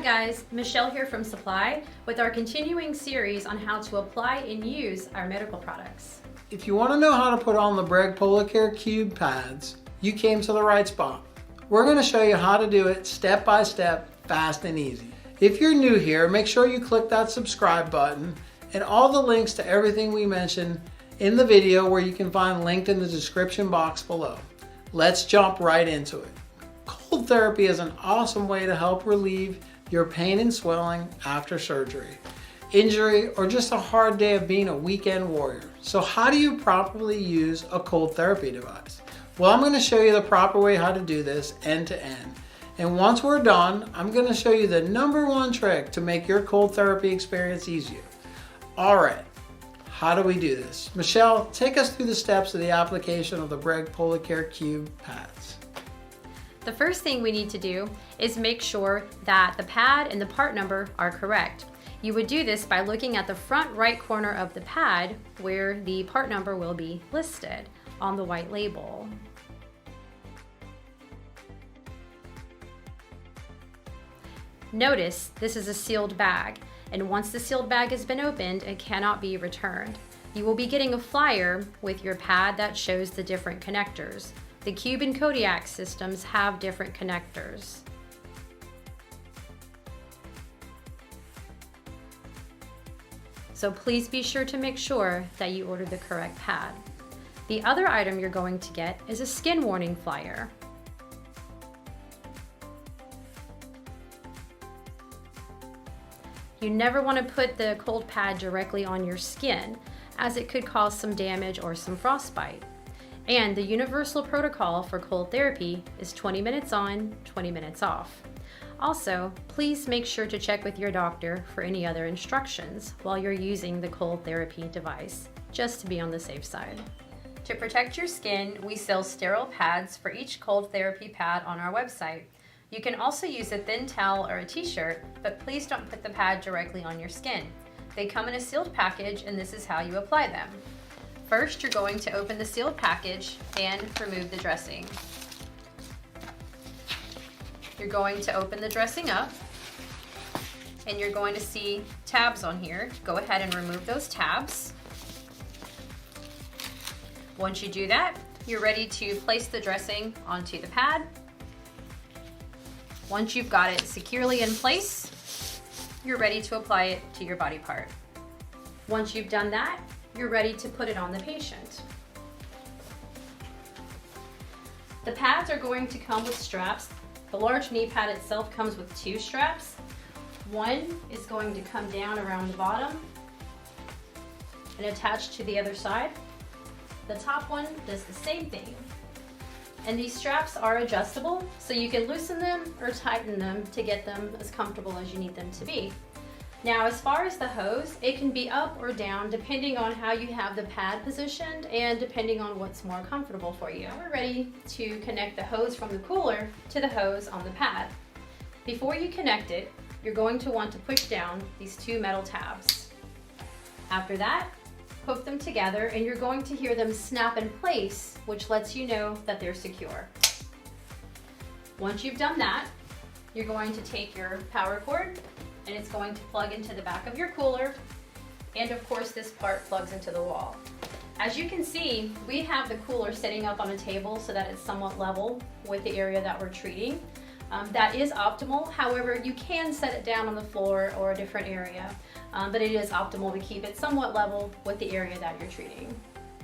guys, Michelle here from Supply with our continuing series on how to apply and use our medical products. If you want to know how to put on the Breg Polar Cube pads, you came to the right spot. We're going to show you how to do it step by step, fast and easy. If you're new here, make sure you click that subscribe button and all the links to everything we mentioned in the video where you can find linked in the description box below. Let's jump right into it. Cold therapy is an awesome way to help relieve your pain and swelling after surgery, injury, or just a hard day of being a weekend warrior. So how do you properly use a cold therapy device? Well, I'm going to show you the proper way how to do this end to end. And once we're done, I'm going to show you the #1 trick to make your cold therapy experience easier. All right, how do we do this? Michelle, take us through the steps of the application of the Breg Polar Cube pads. The first thing we need to do is make sure that the pad and the part number are correct. You would do this by looking at the front right corner of the pad where the part number will be listed on the white label. Notice this is a sealed bag, and once the sealed bag has been opened, it cannot be returned. You will be getting a flyer with your pad that shows the different connectors. The Cube and Kodiak systems have different connectors. So please be sure to make sure that you order the correct pad. The other item you're going to get is a skin warning flyer. You never want to put the cold pad directly on your skin, as it could cause some damage or some frostbite. And the universal protocol for cold therapy is 20 minutes on, 20 minutes off. Also, please make sure to check with your doctor for any other instructions while you're using the cold therapy device, just to be on the safe side. To protect your skin, we sell sterile pads for each cold therapy pad on our website. You can also use a thin towel or a t-shirt, but please don't put the pad directly on your skin. They come in a sealed package, and this is how you apply them. First, you're going to open the sealed package and remove the dressing. You're going to open the dressing up, and you're going to see tabs on here. Go ahead and remove those tabs. Once you do that, you're ready to place the dressing onto the pad. Once you've got it securely in place, you're ready to apply it to your body part. Once you've done that, you're ready to put it on the patient. The pads are going to come with straps. The large knee pad itself comes with 2 straps. One is going to come down around the bottom and attach to the other side. The top one does the same thing. And these straps are adjustable, so you can loosen them or tighten them to get them as comfortable as you need them to be. Now, as far as the hose, it can be up or down depending on how you have the pad positioned and depending on what's more comfortable for you. Now we're ready to connect the hose from the cooler to the hose on the pad. Before you connect it, you're going to want to push down these 2 metal tabs. After that, hook them together, and you're going to hear them snap in place, which lets you know that they're secure. Once you've done that, you're going to take your power cord, and it's going to plug into the back of your cooler, and of course this part plugs into the wall. As you can see, we have the cooler sitting up on a table so that it's somewhat level with the area that we're treating. That is optimal. However, you can set it down on the floor or a different area, but it is optimal to keep it somewhat level with the area that you're treating.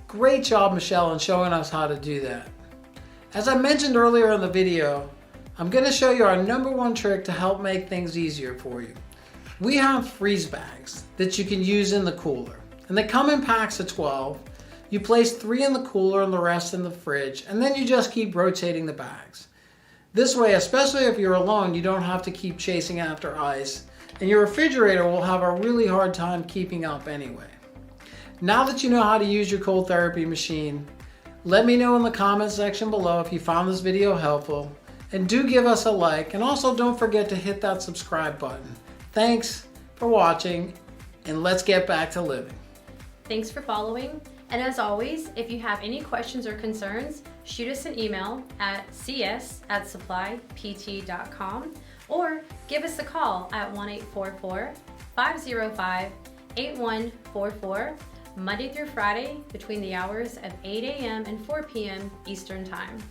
Great job, Michelle, in showing us how to do that. As I mentioned earlier in the video, I'm going to show you our #1 trick to help make things easier for you. We have freeze bags that you can use in the cooler, and they come in packs of 12. You place 3 in the cooler and the rest in the fridge, and then you just keep rotating the bags. This way, especially if you're alone, you don't have to keep chasing after ice, and your refrigerator will have a really hard time keeping up anyway. Now that you know how to use your cold therapy machine, let me know in the comment section below if you found this video helpful, and do give us a like, and also don't forget to hit that subscribe button. Thanks for watching, and let's get back to living. Thanks for following, and as always, if you have any questions or concerns, shoot us an email at cs@supplypt.com or give us a call at 1-844-505-8144, Monday through Friday between the hours of 8 a.m. and 4 p.m. Eastern Time.